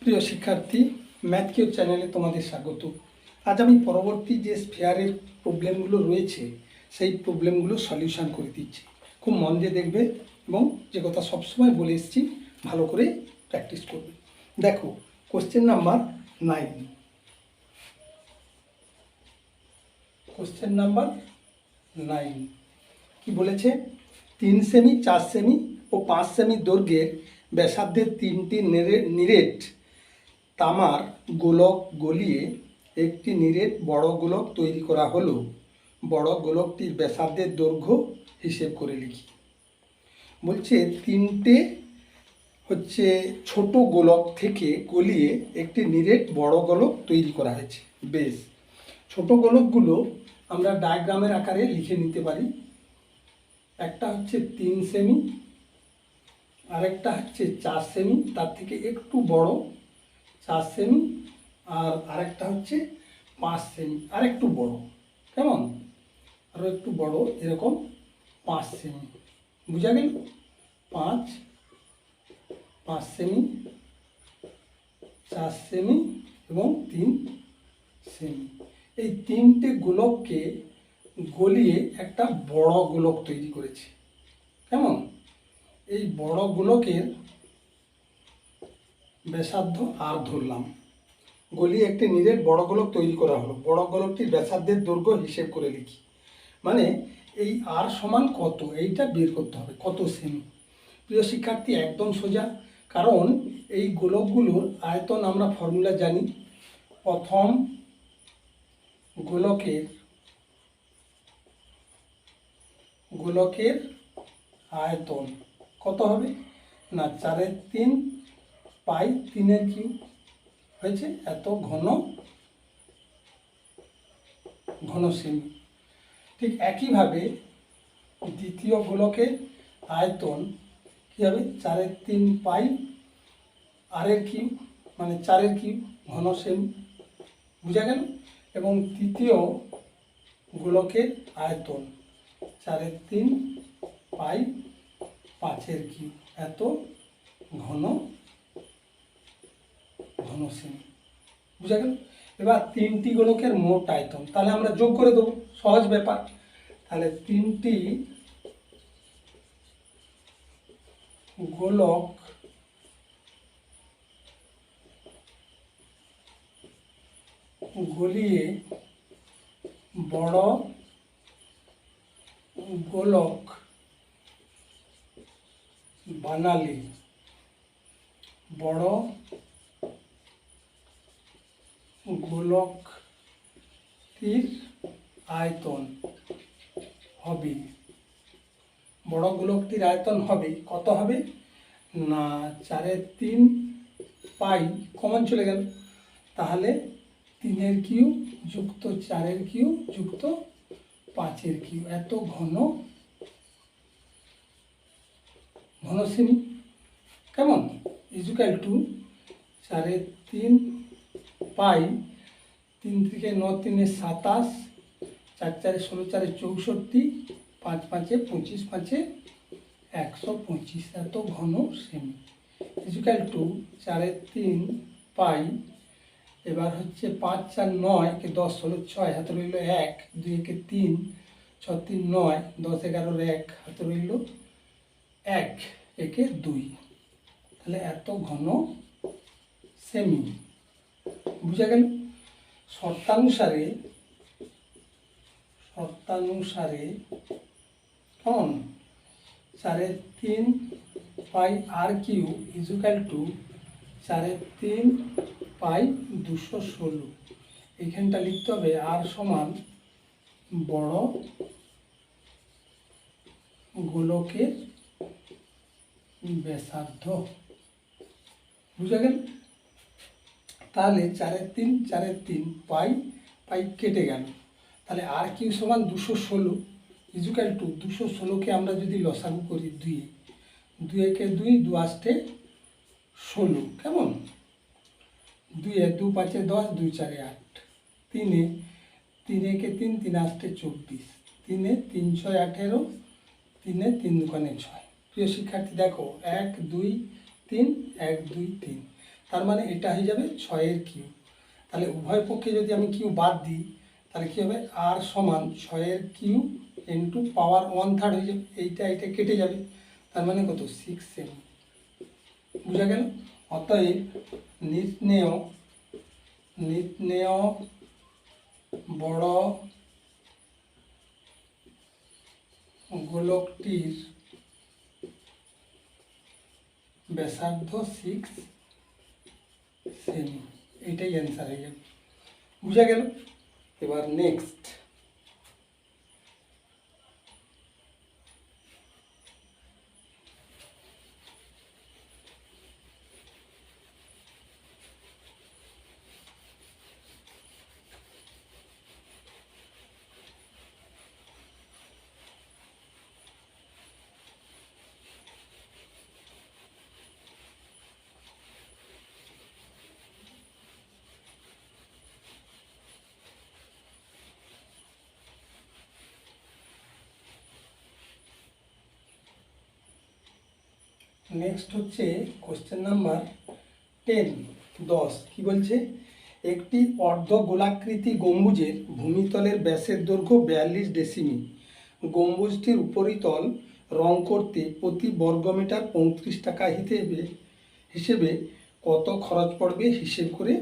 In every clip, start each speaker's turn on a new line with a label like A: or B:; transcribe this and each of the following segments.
A: প্রিয় শিক্ষার্থী, math cube চ্যানেলে তোমাদের স্বাগত। আজ আমি পরবর্তী যে স্ফিয়ারের প্রবলেমগুলো রয়েছে সেই প্রবলেমগুলো সলিউশন করে দিচ্ছি। খুব মন দিয়ে দেখবে এবং যে কথা সবসময় বলে এসেছি ভালো করে প্র্যাকটিস করবে। দেখো, কোশ্চেন নাম্বার 9। কোশ্চেন নাম্বার 9 কি বলেছে? 3 সেমি, 4 সেমি ও 5 সেমি দৈর্ঘ্যের ব্যাসার্ধের 3টি নিরেট তামার গোলক গলিয়ে একটি নিরেট বড় গোলক তৈরি করা হলো। বড় গোলকটির ব্যাসার্ধের দৈর্ঘ্য হিসেব করে লিখি। বলছে 3টে ছোট গোলক থেকে গলিয়ে একটি নিরেট বড় গোলক তৈরি করা হয়েছে। বেশ, ছোট গোলকগুলো আমরা ডায়াগ্রামের আকারে লিখে নিতে পারি। একটা 3 সেমি, আরেকটা 4 সেমি, তার থেকে একটু বড় 4 সেমি, আর আরেকটা 5 সেমি, আর একটু বড়, কেমন, আরও একটু বড়, এরকম 5 সেমি। বুঝা গেল? 5 সেমি, 4 সেমি এবং 3 সেমি। এই 3টে গোলককে গলিয়ে একটা বড় গোলক তৈরি করেছে। কেমন? এই বড় গোলকের ব্যাসার্ধ আর ধরলাম, গলিয়ে একটি নিরেট বড় গোলক তৈরি করা হলো। বড় গোলকটির ব্যাসার্ধের দৈর্ঘ্য হিসেব করে লিখি। মানে এই আর সমান কত, এইটা বের করতে হবে, কত সেমি। প্রিয় শিক্ষার্থী, একদম সোজা, কারণ এই গোলকগুলোর আয়তন আমরা ফর্মুলা জানি। প্রথম গোলকের আয়তন কত হবে না, 4/3 পাই 3³ হয়েছে, এত ঘন সেমি। ঠিক একইভাবে দ্বিতীয় গোলকের আয়তন কী হবে? 4/3 পাই r³ মানে 4³ ঘন সেমি। বুঝা গেল? এবং তৃতীয় গোলকের আয়তন 4/3 পাই 5³ এত ঘন সেমি। বুঝা গেল? এবার 3টি গোলকের মোট আয়তন তাহলে আমরা যোগ করে দেবো, সহজ ব্যাপার। তাহলে 3টি গোলক গলিয়ে বড় গোলক বানালে বড় গোলকটির আয়তন হবে, বড় গোলকটির আয়তন হবে কত হবে না, 4/3 পাই কমন চলে গেল, তাহলে 3³ যুক্ত 4³ যুক্ত 5³ এত ঘন সেমি। কেমন? ইজুকাল টু 4/3 পাই 3 থেকে 9 3 27, 4 4 16 4 64, 5 5 25, 5 125 এত ঘন সেমি। ইজুকাল টু 4/3 পাই, এবার 5 4 9 কে 10 16 6 হাতে রইল 1, 2 একে 3, 6 3 9, 10 11 1 হাতে রইল 1, একে 2, তাহলে এত ঘন সেমি। বুঝা গেল? শর্তানুসারে কেমন, 4/3 পাই r³ ইজুকাল টু 4/3 পাই 216। এইখানটা লিখতে হবে আর সমান বড় গোলকের ব্যাসার্ধ। বুঝা গেল? তাহলে 4/3 পাই কেটে গেল, তাহলে r³ সমান 216 ইজুকাল টু 216কে আমরা যদি লসাগু করি 2 একে 2, 2 8 16, কেমন, 2 2 5 10, 2 4 8, 3 একে 3, 3 8 24, 3 3 6 18, 3 3 2 6। প্রিয় শিক্ষার্থী দেখো, 1 2 3 1 2 3, তার মানে এটা হয়ে যাবে 6-এর কিউব। তাহলে উভয় পক্ষে যদি আমি কিউব বাদ দিই তাহলে কী হবে, আর সমান 6-এর কিউব ইন্টু পাওয়ার 1/3 হয়ে যাবে, এইটা কেটে যাবে, তার মানে কত 6 সেমি। বুঝা গেল? অতএব নির্ণেয় বড় গোলকটির ব্যাসার্ধ 6 সেমি, এইটাই অ্যান্সার হয়ে যাবে। বুঝা গেল? এবার নেক্সট হচ্ছে কোশ্চেন নাম্বার 10 কি বলছে, একটি অর্ধ গোলাকৃতি গম্বুজের ভূমিতলের ব্যাসের দৈর্ঘ্য 42 ডেসিমি। গম্বুজটির উপরিতল রং করতে প্রতি বর্গমিটার 35 টাকা হিসেবে কত খরচ পড়বে হিসেব করে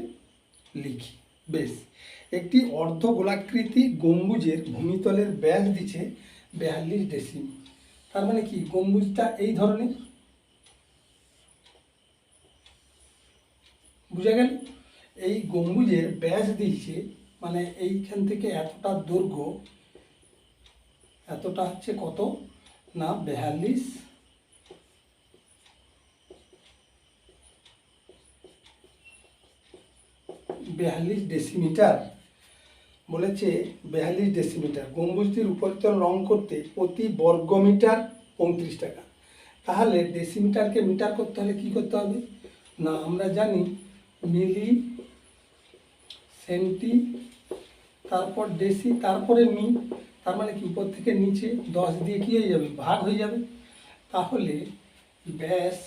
A: লিখি। বেশ, একটি অর্ধ গোলাকৃতি গম্বুজের ভূমিতলের ব্যাস দিচ্ছে 42 ডেসিমি। তার মানে কি, গম্বুজটা এই ধরনের, বুঝা গেল? এই গম্বুজের ব্যাস দিচ্ছে মানে এইখান থেকে এতটা দৈর্ঘ্য, এতটা হচ্ছে কত না 42 ডেসিমিটার বলেছে। 42 ডেসিমিটার। গম্বুজটির উপরিতল রং করতে প্রতি বর্গমিটার 35 টাকা। তাহলে ডেসিমিটারকে মিটার করতে হলে কি করতে হবে না, আমরা জানি মিলি, সেন্টি, তারপর ডেসি, তারপরে মি। তার মানে কি উপর থেকে নিচে 10 দিয়ে কি হয়ে যাবে, ভাগ হয়ে যাবে। তাহলে ব্যাস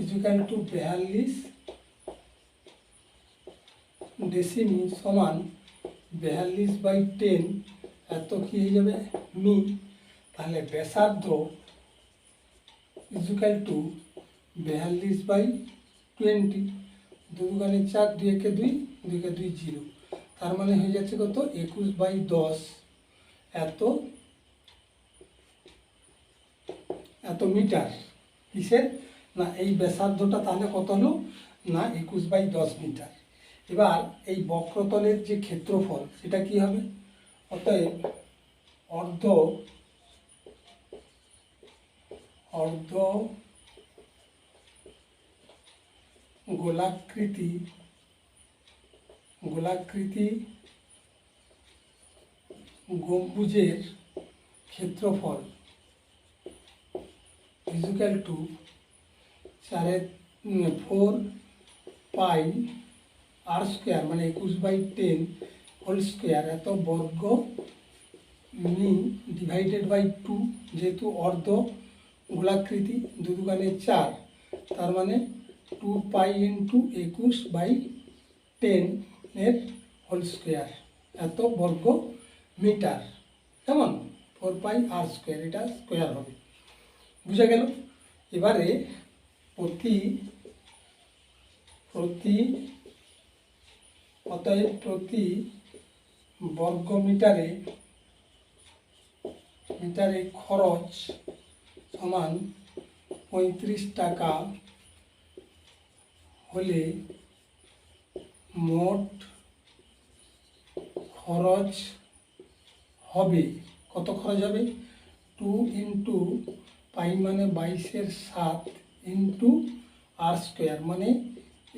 A: ইকুয়াল টু 42 ডেসিমি সমান 42/10 এত কি হয়ে যাবে মি। তাহলে ব্যাসার্ধ ইকুয়াল টু 42/20, 2 × 4, 2 × 2, 2 × 2 0। তার মানে হয়ে যাচ্ছে কত 21/10 এত মিটার। কিসের না, এই ব্যাসার্ধটা তাহলে কত হলো না 21/10 মিটার। এবার এই বক্রতলের যে ক্ষেত্রফল সেটা কি হবে, অতএব অর্ধ গোলাকৃতি গম্বুজের ক্ষেত্রফল ইকুয়াল টু 4 পাই আর স্কোয়ার মানে 21/10 হোল স্কোয়ার এত বর্গ মি ডিভাইডেড বাই 2, যেহেতু অর্ধ গোলাকৃতি 2 × 4, তার মানে 2 পাই ইন্টু 21/10 এর হোল স্কোয়ার এত বর্গ মিটার, কেমন 4 পাই আর স্কোয়ার, এটা স্কোয়ার হবে। বুঝা গেল? এবারে অতএব প্রতি বর্গ মিটারে খরচ সমান 35 টাকা হলে মোট খরচ হবে, কত খরচ হবে 2 ইন্টু পাই মানে 22/7 ইন্টু আর স্কোয়ার মানে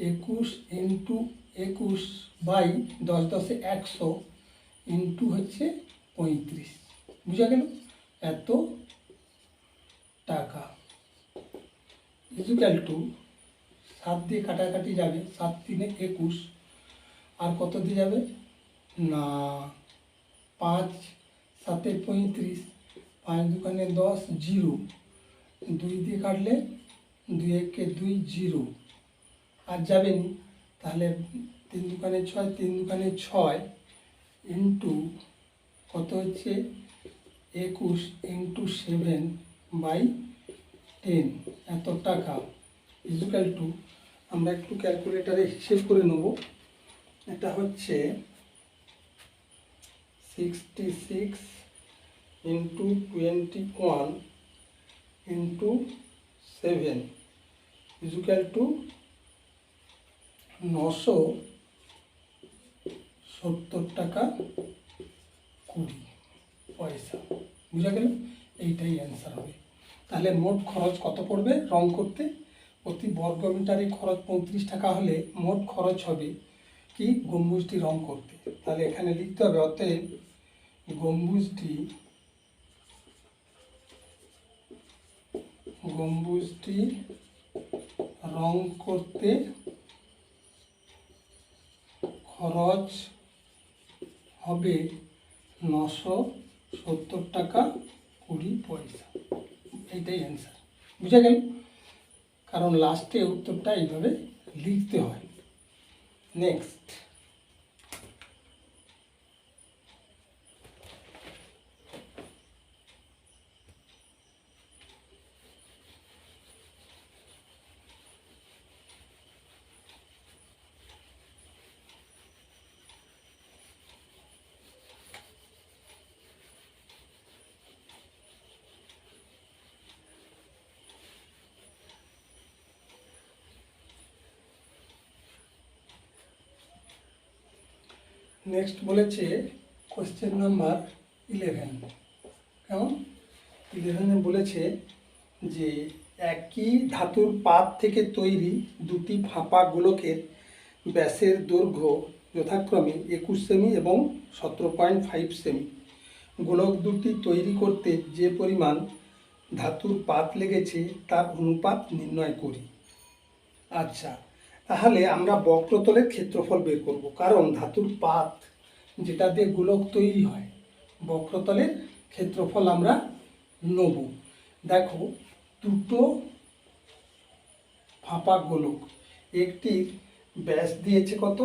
A: 21 ইন্টু 21/10 ইন্টু হচ্ছে 35। বুঝা গেল? এত টাকা ইকুয়াল টু 7 দিয়ে কাটাকাটি যাবে, 7 × 3 = 21, আর কত দিয়ে যাবে না 5 × 7 = 35, 5 × 2 = 10, 0, 2 দিয়ে কাটলে 2 × 1 = 2, 0, আর যাবেনি, তাহলে 3 দুগুণে 6, 3 দুগুণে 6 ইন্টু কত হচ্ছে 21 ইন্টু 7/10 এত টাকা ইকুয়াল টু, আমরা একটু ক্যালকুলেটারে হিসেব করে নেব, এটা হচ্ছে 66 ইন্টু 21 ইন্টু 7 ইকুয়াল টু 970 টাকা 20 পয়সা। বুঝা গেল? এইটাই অ্যান্সার হবে। তাহলে মোট খরচ কত পড়বে রং করতে? প্রতি বর্গ মিটারে খরচ 35 টাকা হলে মোট খরচ হবে কি গম্বুজটি রং করতে। তাহলে এখানে লিখতে হবে অতএব গম্বুজটি রং করতে খরচ হবে 970 টাকা 20 পয়সা। এইটাই অ্যান্সার। বুঝা গেল? কারণ লাস্টে উত্তরটা এইভাবে লিখতে হয়। নেক্সট, বলেছে কোশ্চেন নাম্বার 11। কেমন? 11-এ বলেছে যে একই ধাতুর পাত থেকে তৈরি দুটি ফাঁপা গোলকের ব্যাসের দৈর্ঘ্য যথাক্রমে 21 সেমি এবং 17.5 সেমি। গোলক দুটি তৈরি করতে যে পরিমাণ ধাতুর পাত লেগেছে তার অনুপাত নির্ণয় করি। আচ্ছা, তাহলে আমরা বক্রতলের ক্ষেত্রফল বের করব, কারণ ধাতুর পাত যেটা দিয়ে গোলক তৈরি হয়, বক্রতলের ক্ষেত্রফল আমরা নেব। দেখো, দুটো ফাঁপা গোলক, একটির ব্যাস দিয়েছে কত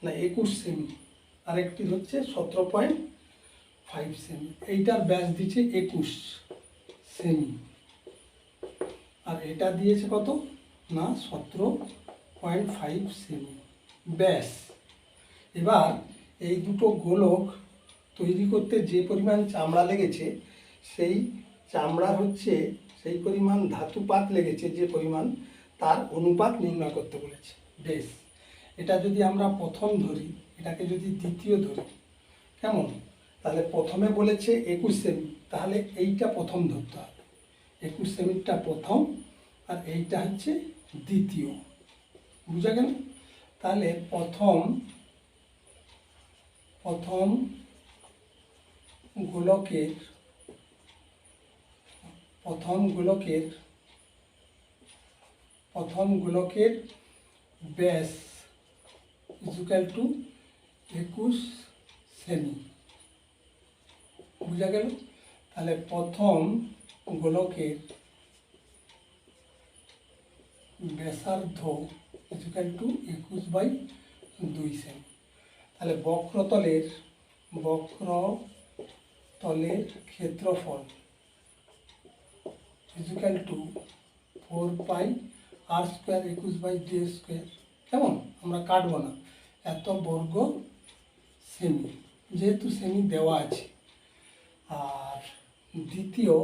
A: না 21 সেমি, আরেকটি হচ্ছে 17.5 সেমি। এইটার ব্যাস দিয়েছে 21 সেমি, আর এটা দিয়েছে কত না 17.5 সেমি ব্যাস। এবার এই দুটো গোলক তৈরি করতে যে পরিমাণ চামড়া লেগেছে, সেই চামড়ার হচ্ছে সেই পরিমাণ ধাতু পাত লেগেছে যে পরিমাণ, তার অনুপাত নির্ণয় করতে বলেছে। বেশ, এটা যদি আমরা প্রথম ধরি, এটাকে যদি দ্বিতীয় ধরি, কেমন? তাহলে প্রথমে বলেছে 21 সেমি, তাহলে এইটা প্রথম ধরতে হবে, 21 সেমিটা প্রথম, আর এইটা হচ্ছে দ্বিতীয়। বুঝা গেল? তাহলে প্রথম গোলকের ব্যাস ইকুয়াল টু 21 সেমি। বুঝা গেল? তাহলে প্রথম গোলকের ব্যাসার্ধ ইকুয়াল টু 21/2 সেমি। তাহলে বক্রতলের ক্ষেত্রফল ইকুয়াল টু 4πr², 21/d²। কেমন? আমরা কাটবো না, এত বর্গ সেমি, যেহেতু সেমি দেওয়া আছে। আর দ্বিতীয়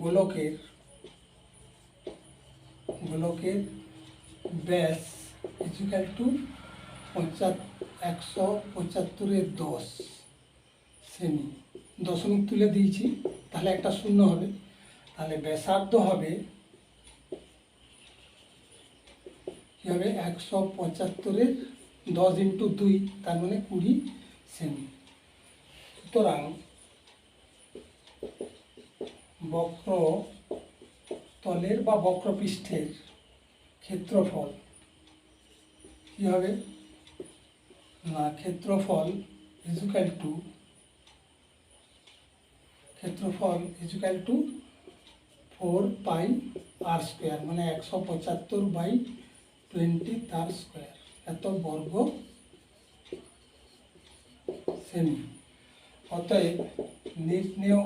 A: গোলকের ব্যাস ইকুয়াল টু 175/10 সেমি। দশমিক তুলে দিয়েছি, তাহলে একটা শূন্য হবে। তাহলে ব্যাসার্ধ হবে কি হবে 175/10 ইন্টু 2, তার মানে 20 সেমি। সুতরাং বক্রতলের বা বক্রপৃষ্ঠের ক্ষেত্রফল কি হবে না, ক্ষেত্রফল ইকুয়াল টু 4πr², মানে 175/20 তার স্কোয়ার, এত বর্গ সেমি। অতএব নির্ণেয়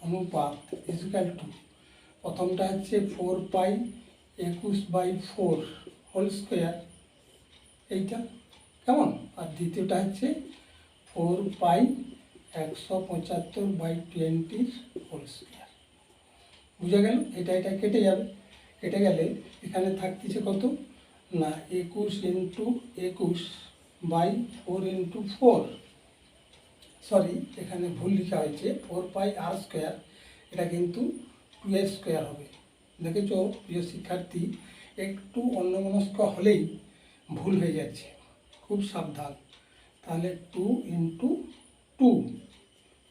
A: অনুপাত ইজুকাল টু, প্রথমটা হচ্ছে 4π21/4 হোল স্কোয়ার, এইটা কেমন, আর দ্বিতীয়টা হচ্ছে 4π175/20 হোল স্কোয়ার। বুঝা গেল? এটা কেটে যাবে, কেটে গেলে এখানে থাকতেছে কত না 21 × 21/4 × 4, সরি এখানে ভুল লেখা হয়েছে 4πr², এটা কিন্তু 2r² হবে। দেখেছো প্রিয় শিক্ষার্থী, একটু অন্যমনস্ক হলেই ভুল হয়ে যাচ্ছে, খুব সাবধান। তাহলে 2 × 2,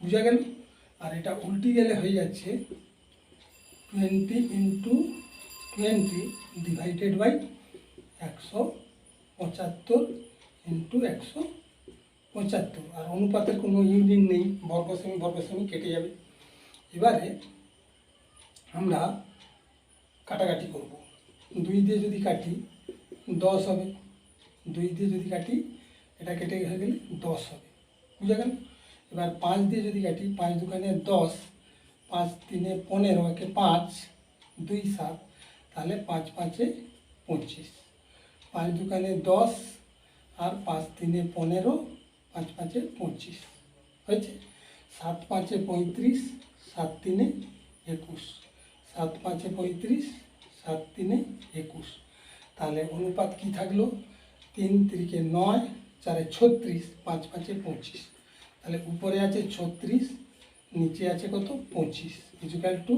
A: বুঝা গেল? আর এটা উল্টি গেলে হয়ে যাচ্ছে 20 × 20 ডিভাইডেড বাই 175 × 175, আর অনুপাতের কোনো ইউনিট নেই, বর্গ সেমি কেটে যাবে। এবারে আমরা কাটাকাটি করব। 2 দিয়ে যদি কাটি 10 হবে, 2 দিয়ে যদি কাটি এটা কেটে হয়ে গেলে 10 হবে, বুঝা গেল? এবার 5 দিয়ে যদি কাটি, 5 দুগুণে 10, 5 3 15, একে 5 2 7, তাহলে 5 5 25, 5 দুগুণে 10 আর 5 3 15, 5 5 25 হয়েছে। 7 5 35, 7 3 21, 7 5 35, 7 3 21, তাহলে অনুপাত কি থাকলো 3 3 9, 4 36, 5 5 25, তাহলে উপরে আছে 36, নিচে আছে কত 25, ইকুয়াল টু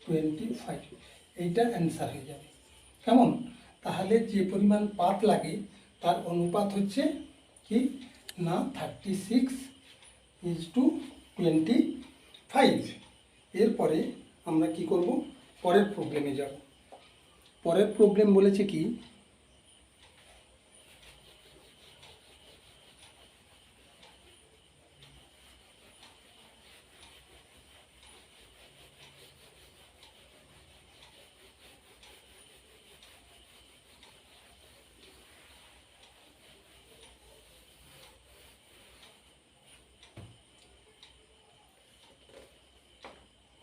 A: 36:25, এইটা অ্যান্সার হয়ে যাবে। কেমন? তাহলে যে পরিমাণ পাত লাগে তার অনুপাত হচ্ছে কি না 36:25। এরপরে আমরা কি করব, পরের প্রবলেমে যাব। পরের প্রবলেম বলেছে কি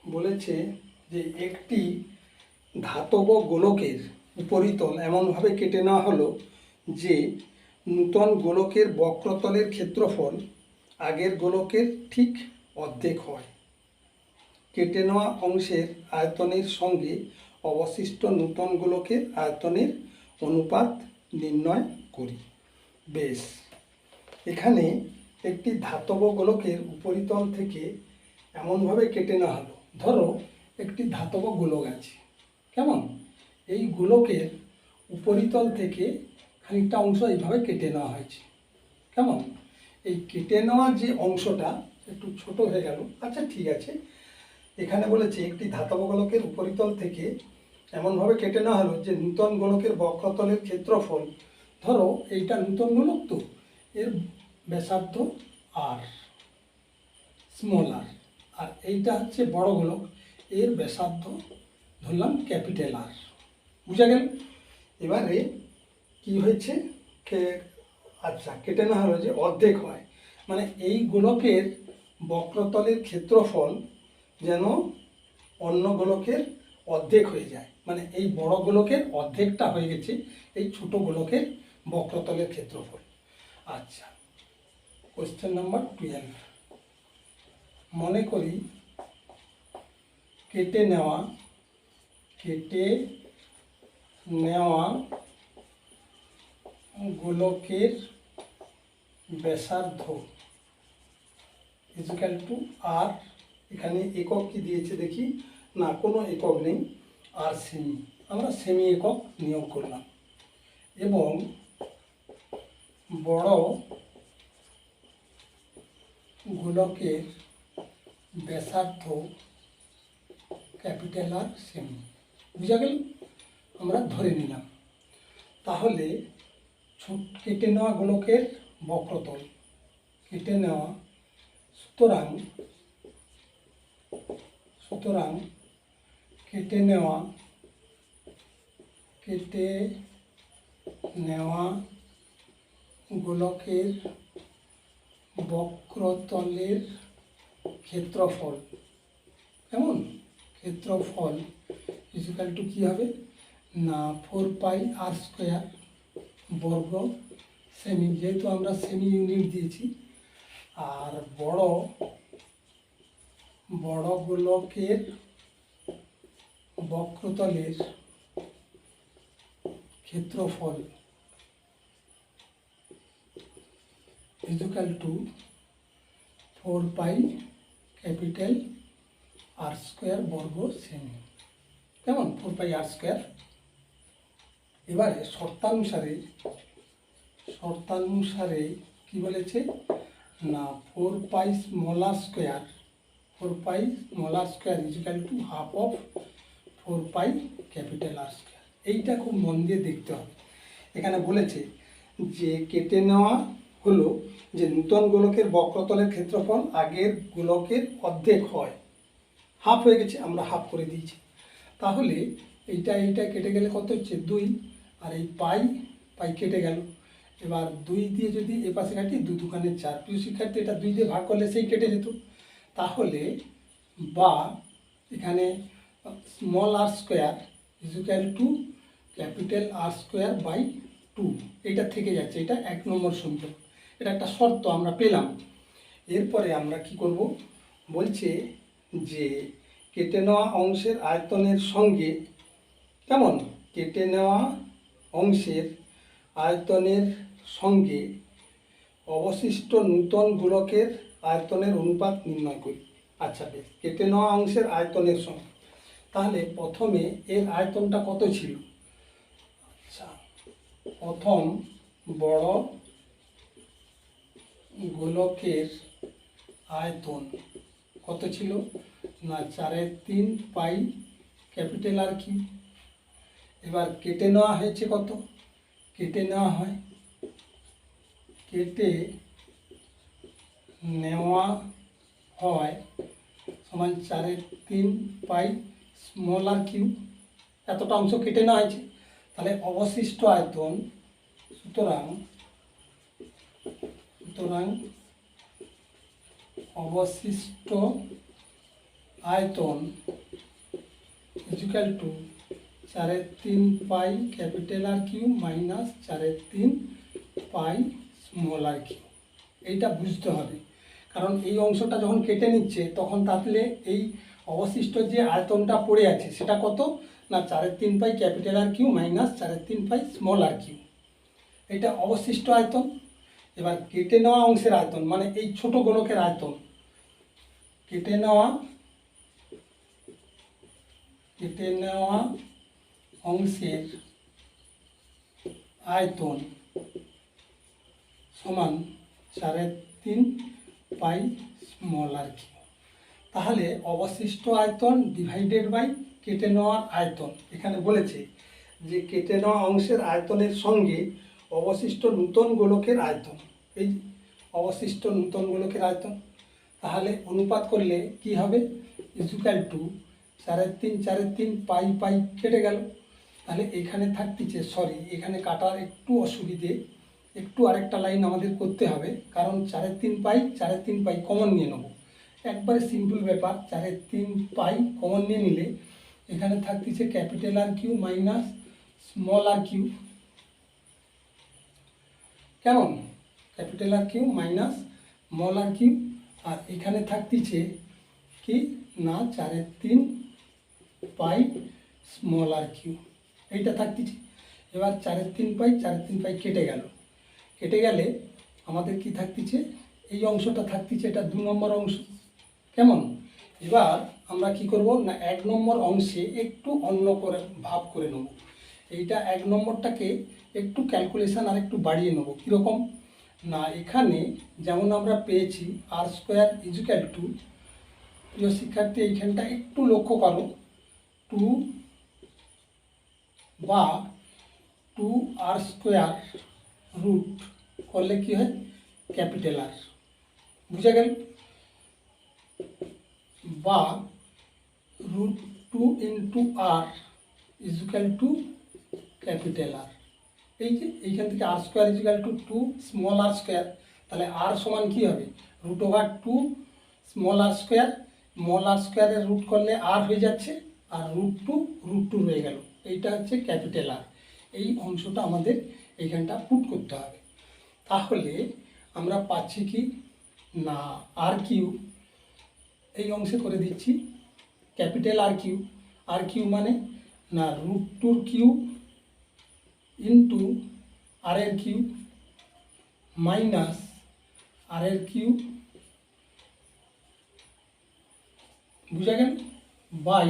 A: বলেছে যে একটি ধাতব গোলকের উপরিতল এমনভাবে কেটে নেওয়া হলো যে নূতন গোলকের বক্রতলের ক্ষেত্রফল আগের গোলকের ঠিক অর্ধেক হয়। কেটে নেওয়া অংশের আয়তনের সঙ্গে অবশিষ্ট নূতন গোলকের আয়তনের অনুপাত নির্ণয় করি। বেশ, এখানে একটি ধাতব গোলকের উপরিতল থেকে এমনভাবে কেটে নেওয়া হলো, ধরো একটি ধাতব গোলক আছে, কেমন, এই গোলকের উপরিতল থেকে খানিকটা অংশ এইভাবে কেটে নেওয়া হয়েছে, কেমন। এই কেটে নেওয়া যে অংশটা একটু ছোট হয়ে গেল, আচ্ছা ঠিক আছে। এখানে বলেছে একটি ধাতব গোলকের উপরিতল থেকে এমনভাবে কেটে নেওয়া হলো যে নূতন গোলকের বক্রতলের ক্ষেত্রফল, ধরো এইটা নূতন গোলক, তো এর ব্যাসার্ধ আর, স্মল আর, আর এইটা হচ্ছে বড় গোলক, এর ব্যাসার্ধ ধরলাম ক্যাপিটাল আর, বুঝা গেল? এবারে কি হয়েছে, আচ্ছা কেটে নেওয়া হলো যে অর্ধেক হয়, মানে এই গোলকের বক্রতলের ক্ষেত্রফল যেন অন্য গোলকের অর্ধেক হয়ে যায়, মানে এই বড় গোলকের অর্ধেকটা হয়ে গেছে এই ছোট গোলকের বক্রতলের ক্ষেত্রফল। আচ্ছা, কোশ্চেন নাম্বার 12, মনে করি কেটে নেওয়া গোলকের ব্যাসার্ধ ইকুয়াল টু আর, এখানে একক কি দিয়েছে দেখি, না কোনো একক নেই, আর সেমি, আমরা সেমি একক নিয়োগ করলাম, এবং বড় গোলকের ব্যাসার্ধ ক্যাপিটাল আর সেমি, বুঝা গেল? আমরা ধরে নিলাম। তাহলে কেটে নেওয়া গোলকের বক্রতল কেটে নেওয়া, সুতরাং কেটে নেওয়া গোলকের বক্রতলের ক্ষেত্রফল, কেমন, ক্ষেত্রফল ইকুয়াল টু কী হবে না 4πr² বর্গ সেমি, যেহেতু আমরা সেমি ইউনিট দিয়েছি। আর বড় গোলকের বক্রতলের ক্ষেত্রফল ইকুয়াল টু 4πR² বর্গ সেমি, কেমন, 4πR²। এবারে শর্তানুসারে কি বলেছে না 4πr², 4πr² equal to half of 4πR²। এইটা খুব মন দিয়ে দেখতে হবে। এখানে বলেছে যে কেটে নেওয়া হলো যে নূতন গোলকের বক্রতলের ক্ষেত্রফল আগের গোলকের অর্ধেক হয়, হাফ হয়ে গেছে, আমরা হাফ করে দিয়েছি। তাহলে এইটা কেটে গেলে কত হচ্ছে 2, আর এই পাই কেটে গেল। এবার 2 দিয়ে যদি এ পাশে কাটি 2 দুগুণে 4, প্রিয় শিক্ষার্থী এটা 2 দিয়ে ভাগ করলে সেই কেটে যেত। তাহলে বা এখানে small r² equal to capital R²/2, এটা থেকে যাচ্ছে, এটা 1 নম্বর সমীকরণ। এটা একটা শর্ত আমরা পেলাম। এরপরে আমরা কি করব, বলছে যে কেটে নেওয়া অংশের আয়তনের সঙ্গে, কেমন, কেটে নেওয়া অংশের আয়তনের সঙ্গে অবশিষ্ট নূতন গোলকের আয়তনের অনুপাত নির্ণয় করি। আচ্ছা বেশ, কেটে নেওয়া অংশের আয়তনের সঙ্গে, তাহলে প্রথমে এর আয়তনটা কত ছিল, আচ্ছা প্রথম বড় গোলকের আয়তন কত ছিল না 4/3 পাই ক্যাপিটাল R²। এবার কেটে নেওয়া হয়েছে কত, কেটে নেওয়া হয় সমান 4/3 পাই স্মল r²। এতটা অংশ কেটে নেওয়া হয়েছে, তাহলে অবশিষ্ট আয়তন, সুতরাং অবশিষ্ট আয়তন equal to 4/3 pi capital R³ minus 4/3 pi small r³। এইটা বুঝতে হবে, কারণ এই অংশটা যখন কেটে নিচ্ছে তখন তাহলে এই অবশিষ্ট যে আয়তনটা পড়ে আছে সেটা কত না 4/3 পাই ক্যাপিটাল R³ মাইনাস 4/3 পাই স্মল r³, এটা অবশিষ্ট আয়তন। এবার কেটে নেওয়া অংশের আয়তন মানে এই ছোট গোলকের আয়তন, কেটে নেওয়া অংশের আয়তন সমান 4/3 পাই স্মল r³। তাহলে অবশিষ্ট আয়তন ডিভাইডেড বাই কেটে নেওয়ার আয়তন। এখানে বলেছে যে কেটে নেওয়া অংশের আয়তনের সঙ্গে অবশিষ্ট নূতন গোলকের আয়তন, এই অবশিষ্ট নূতন গোলকের আয়তন, তাহলে অনুপাত করলে কি হবে ইকুয়াল টু 4/3 পাই কেটে গেল। তাহলে এখানে থাকতেছে, এখানে কাটার একটু অসুবিধে, একটু আরেকটা লাইন আমাদের করতে হবে, কারণ 4/3 পাই কমন নিয়ে নেব, একবারে সিম্পল ব্যাপার। 4/3 পাই কমন নিয়ে নিলে এখানে থাকতেছে capital R³ minus small r³, কেমন, capital R³ minus small r³, আর এখানে থাকতেছে কি না 4/3 পাই স্মল r³, এইটা থাকতেছে। এবার 4/3 পাই কেটে গেলে আমাদের কি থাকতেছে, এই অংশটা থাকতেছে, এটা 2 নম্বর অংশ, কেমন। এবার আমরা কি করব না 1 নম্বর অংশে একটু অন্য করে ভাগ করে নেব। এইটা 1 নম্বরটাকে একটু ক্যালকুলেশন আর একটু বাড়িয়ে নেব। কীরকম না এখানে যেমন আমরা পেয়েছি R² ইকুয়াল টু, প্রিয় শিক্ষার্থী এইখানটা একটু লক্ষ্য করো, 2 বা 2r² রুট করলে কি হয় ক্যাপিটাল আর, বুঝা গেল? বা √2 * r = ক্যাপিটাল আর। এই যে এইখান থেকে r² = 2 স্মল r স্কোয়ার, তাহলে r সমান কী হবে? √2 small r square, small r স্কোয়ারের রুট করলে r হয়ে যাচ্ছে, আর √2 রয়ে গেল। এইটা হচ্ছে ক্যাপিটাল আর। এই অংশটা আমাদের এইখানটা পুট করতে হবে। তাহলে আমরা পাচ্ছি কি না, r³ এই অংশে করে দিচ্ছি ক্যাপিটাল r³ মানে না √2³ * r³ মাইনাস r³ বুঝা গেল, বাই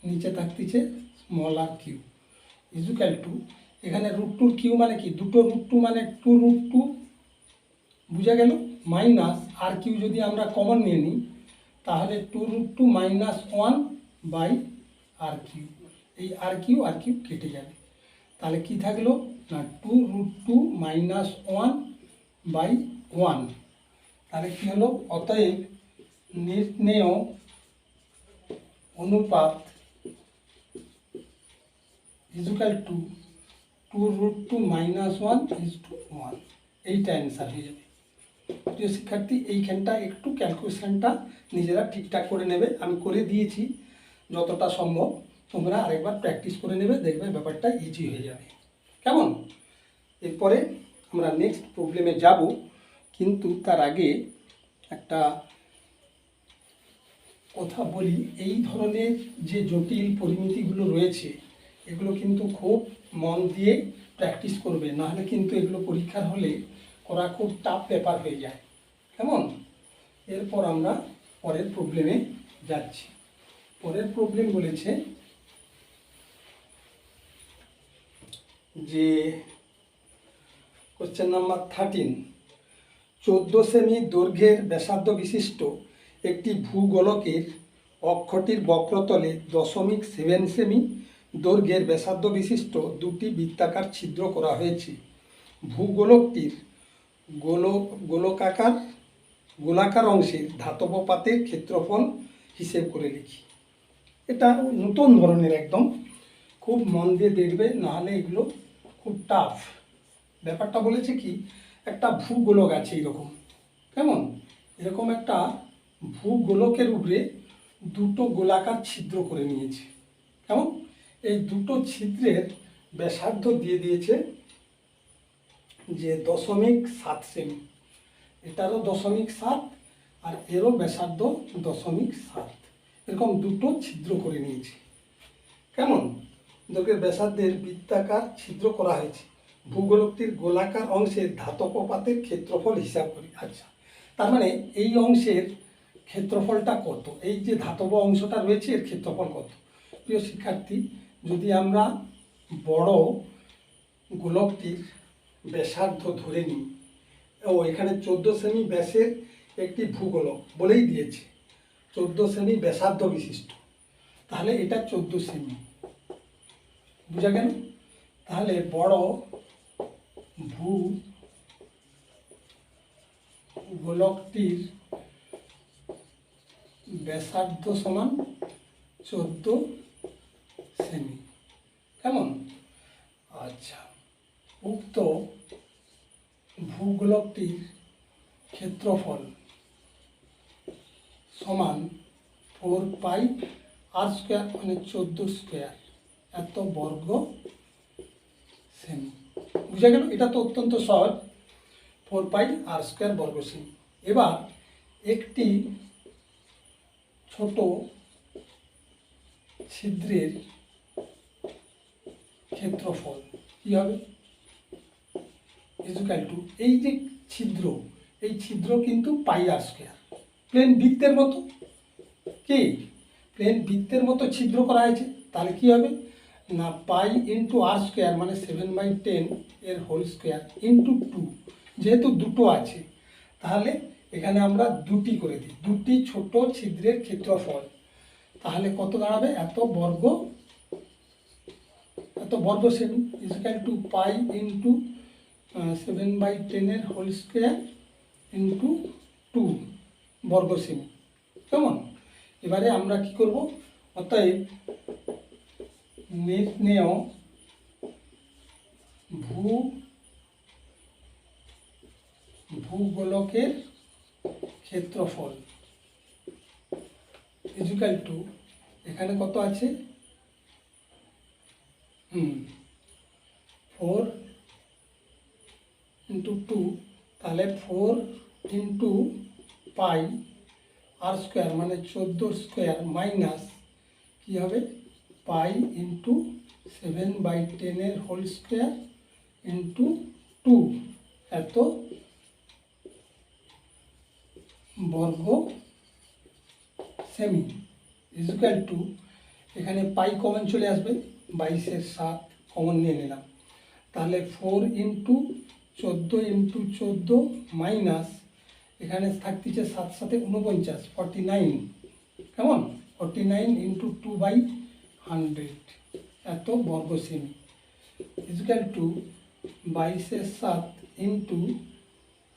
A: নিচে থাকতেছে স্মল r³ = এখানে √2³ মানে কি, দুটো √2 মানে 2√2 বুঝা গেল, মাইনাস r³ যদি আমরা কমন নিয়ে নিই তাহলে 2√2 - 1/r³। এই r³ কেটে যাবে, তাহলে কি থাকলো না 2√2 - 1/1। তাহলে কি হলো, অতএব নির্ণেয় অনুপাত = 2√2 - 1:1। এইটা অ্যান্সার হয়ে যাবে। প্রিয় শিক্ষার্থী, এইখানটা একটু ক্যালকুলেশনটা নিজেরা ঠিকঠাক করে নেবে, আমি করে দিয়েছি যতটা সম্ভব, তোমরা আরেকবার প্র্যাকটিস করে নেবে, দেখবে ব্যাপারটা ইজি হয়ে যাবে। কেমন? এরপরে আমরা নেক্সট প্রবলেমে যাব, কিন্তু তার আগে একটা কথা বলি, এই ধরনের যে জটিল পরিমিতিগুলো রয়েছে এগুলো কিন্তু খুব মন দিয়ে প্র্যাকটিস করবে, নাহলে কিন্তু এগুলো পরীক্ষার হলে করা খুব টাফ পেপার হয়ে যায়। কেমন? এরপর আমরা পরের প্রবলেমে যাচ্ছি। পরের প্রবলেম বলেছে যে কোশ্চেন নাম্বার 13, 14 সেমি দৈর্ঘ্যের ব্যাসার্ধ বিশিষ্ট একটি ভূগোলকের অক্ষটির বক্রতলে 0.7 সেমি দৈর্ঘ্যের ব্যাসার্ধ বিশিষ্ট দুটি বৃত্তাকার ছিদ্র করা হয়েছে। ভূগোলকটির গোলাকার অংশের ধাতব পাতের ক্ষেত্রফল হিসেব করে লিখি। এটা নতুন ধরনের, একদম খুব মন দিয়ে দেখবে, নাহলে এগুলো খুব টাফ। ব্যাপারটা বলেছে কি, একটা ভূগোলক আছে এরকম, কেমন, এরকম একটা ভূগোলকের উপরে দুটো গোলাকার ছিদ্র করে নিয়েছে। কেমন? এই দুটো ছিদ্রের ব্যাসার্ধ দিয়ে দিয়েছে যে 0.7 সেমি, এটারও 0.7 আর এরও ব্যাসার্ধ 0.7, এরকম দুটো ছিদ্র করে নিয়েছে। কেমন? দৈর্ঘ্যের ব্যাসার্ধের বৃত্তাকার ছিদ্র করা হয়েছে, ভূগোলকটির গোলাকার অংশের ধাতব পাতের ক্ষেত্রফল হিসাব করি। আচ্ছা, তার মানে এই অংশের ক্ষেত্রফলটা কত, এই যে ধাতব অংশটা রয়েছে এর ক্ষেত্রফল কত? প্রিয় শিক্ষার্থী, যদি আমরা বড় গোলকটির ব্যাসার্ধ ধরে নিই, ও এখানে 14 সেমি ব্যাসের একটি ভূগোলক বলেই দিয়েছে, 14 সেমি ব্যাসার্ধ বিশিষ্ট, তাহলে এটা 14 সেমি, বুঝা গেল? তাহলে বড় ভূগোলকটির ব্যাসার্ধ সমান 14 সেমি। কেমন? আচ্ছা, উক্ত ভূগোলকটির ক্ষেত্রফল সমান 4πr², মানে 14² এত বর্গ সেমি। বুঝা গেল? এটা তো অত্যন্ত সহজ, 4πr² বর্গ সেমি। এবার একটি ছোট ছিদ্রের ক্ষেত্রফল কি হবে? = এই যে ছিদ্র, এই ছিদ্র কিন্তু πr², প্লেন বৃত্তের মতো, কি প্লেন বৃত্তের মতো ছিদ্র করা হয়েছে, তাহলে কি হবে না π × r² মানে 7/10 এর হোল স্কোয়ার × 2, যেহেতু দুটো আছে তাহলে এখানে আমরা দুটি করে দিই, দুটি ছোট ছিদ্রের ক্ষেত্রফল, তাহলে কত দাঁড়াবে? এত বর্গ সেমি = π × 7/10 এর হোল স্কোয়ার ইন্টু 2 বর্গ সেমি। কেমন? এবারে আমরা কি করব, অতএব নির্ণেয় ভূগোলকের ক্ষেত্রফল ইকুয়াল টু, এখানে কত আছে, 4 ইন্টু 2, তাহলে 4 ইন্টু পাই আর স্কোয়ার মানে 14 স্কোয়ার মাইনাস কী হবে, pi into 7/10 whole square into 2 এত বর্গ সেমি ইকুয়াল টু, এখানে পাই কমন চলে আসবে, 22-এর 7 কমন নিয়ে নিলাম, তাহলে 4 ইন্টু 14 ইন্টু 14 মাইনাস এখানে থাকতেছে 7 7 49 49, কেমন, 49 ইন্টু 2/100 এত বর্গ সেমি ইকুয়াল টু 22-এর 7 ইন্টু,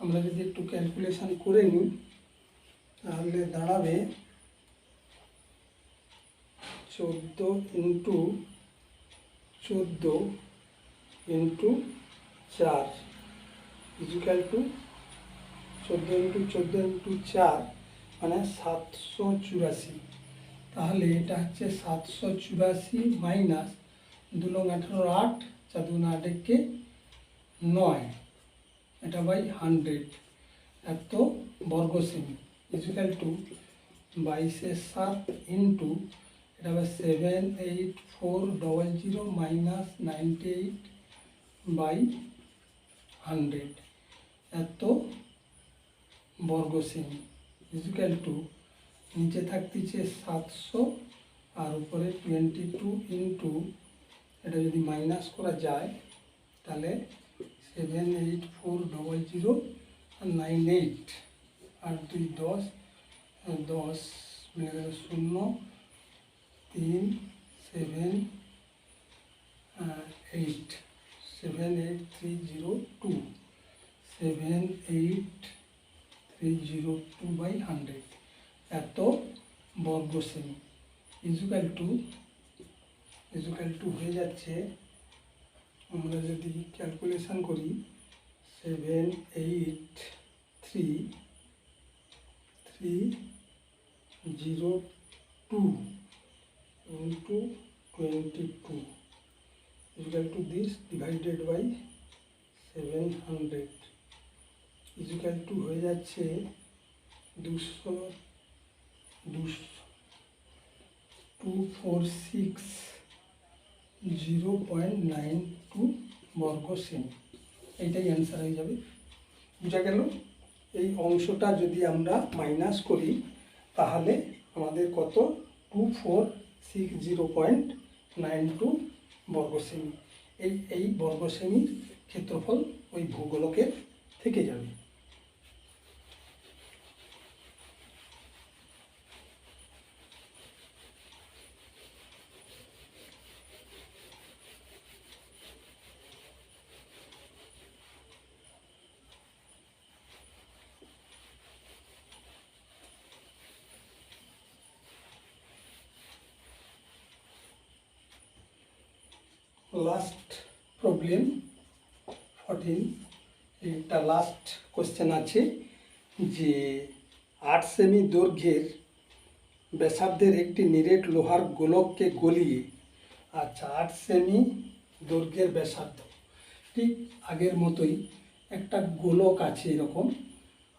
A: আমরা যদি একটু ক্যালকুলেশন করে নিই তাহলে দাঁড়াবে 14 into 14 into 4 equal to 14 into 14 into 4 মানে 784। তাহলে এটা হচ্ছে 784 মাইনাস 2 লং 18 8, 4 2 8 কে 9, এটা বাই 100 এত বর্গ সেমি ইকুয়াল টু 22-এর 7 ইন্টু, এটা হবে 78400 মাইনাস 98/100 এত বর্গ সেমি ইকুয়াল টু, নিচে থাকতেছে 700 আর উপরে 22 ইন্টু, এটা যদি মাইনাস করা যায় তাহলে 78400 আর 98 আর 2 10 10 মিলে গেল 0 3 7 8 78302 78302/100 এত বর্গ সেমি ইকুয়াল টু হয়ে যাচ্ছে, আমরা যদি ক্যালকুলেশন করি 78302 into 22 equal to this divided by 700 equal to হয়ে যাচ্ছে 246.0.92 বর্গ সেমি, এইটাই অ্যান্সার হয়ে যাবে। বুঝা গেল? এই অংশটা যদি আমরা মাইনাস করি তাহলে আমাদের কত, 2460.92 বর্গ সেমি। এই বর্গ সেমির ক্ষেত্রফল ওই ভূগোলকের থেকে যাবে। লাস্ট প্রবলেম 14, এটা লাস্ট কোশ্চেন আছে যে 8 সেমি দৈর্ঘ্যের ব্যাসার্ধের একটি নিরেট লোহার গোলককে গলিয়ে, আচ্ছা 8 সেমি দৈর্ঘ্যের ব্যাসার্ধ, ঠিক আগের মতোই একটা গোলক আছে এরকম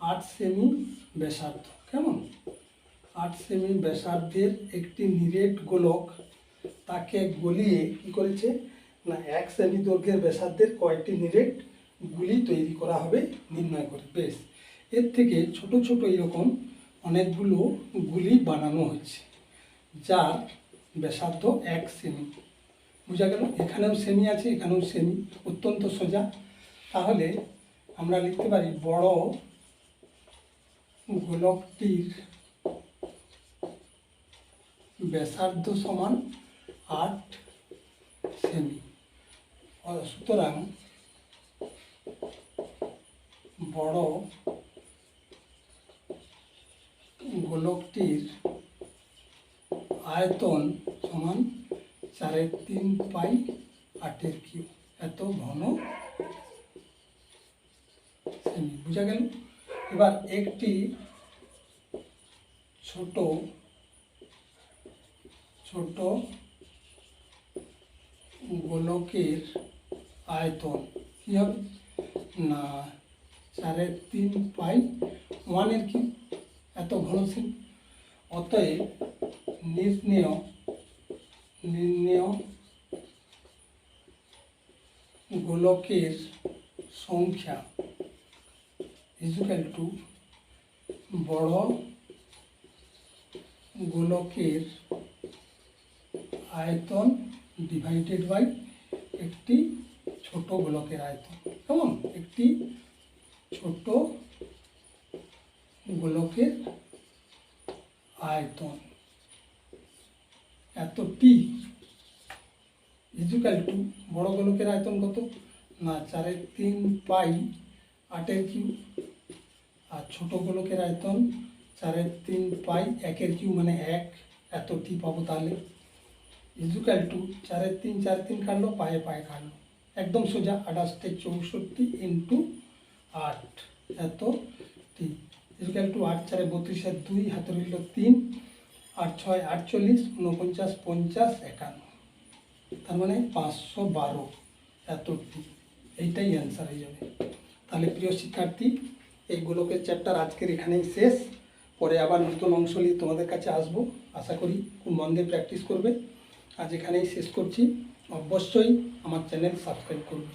A: 8 সেমি ব্যাসার্ধ, কেমন, 8 সেমি ব্যাসার্ধের একটি নিরেট গোলক, তাকে গলিয়ে কী করেছে না 1 সেমি দৈর্ঘ্যের ব্যাসার্ধের কয়েকটি নিরেট গুলি তৈরি করা হবে নির্ণয় করে। বেশ, এর থেকে ছোট ছোট এরকম অনেকগুলো গুলি বানানো হচ্ছে যার ব্যাসার্ধ 1 সেমি। বোঝা গেল? এখানেও সেমি আছে, এখানেও সেমি, অত্যন্ত সোজা। তাহলে আমরা লিখতে পারি বড় গোলকটির ব্যাসার্ধ সমান 8 সেমি। সুতরাং বড় গোলকটির আয়তন সমান 4/3 পাই 8/3 এত ঘন সেমি। বুঝা গেল? এবার একটি ছোট ছোট গোলকের আয়তন কি হবে না 3.5 পাই 1/3 এত ঘন সেমি। অতএব নির্ণেয় গোলকের সংখ্যা ইকুয়াল টু বড় গোলকের আয়তন ডিভাইডেড বাই একটি ছোট গোলকের আয়তন। কেমন? একটি ছোট গোলকের আয়তন এত টি ইকুয়াল টু বড় গোলকের আয়তন কত না 4/3 পাই 8/3 আর ছোট গোলকের আয়তন 4/3 পাই 1/3 মানে 1 এত টি পাবো। তাহলে ইকুয়াল টু 4/3 4/3 কাটলো, পায়ে পায়ে কাটলো, একদম সোজা 28 64 ইন্টু 8 এত টি ইকুয়াল টু 8 4 32 আর 2 হাতে রইল 3 8 6 48 49 50 51 তার মানে 512 এত টি। এইটাই অ্যান্সার হয়ে যাবে। তাহলে প্রিয় শিক্ষার্থী, এই গোলকের চ্যাপ্টার আজকের এখানেই শেষ। পরে আবার নতুন অংশ নিয়ে তোমাদের কাছে আসবো। আশা করি খুব মন দিয়ে প্র্যাকটিস করবে। আজ এখানেই শেষ করছি। অবশ্যই আমার চ্যানেল সাবস্ক্রাইব করবে।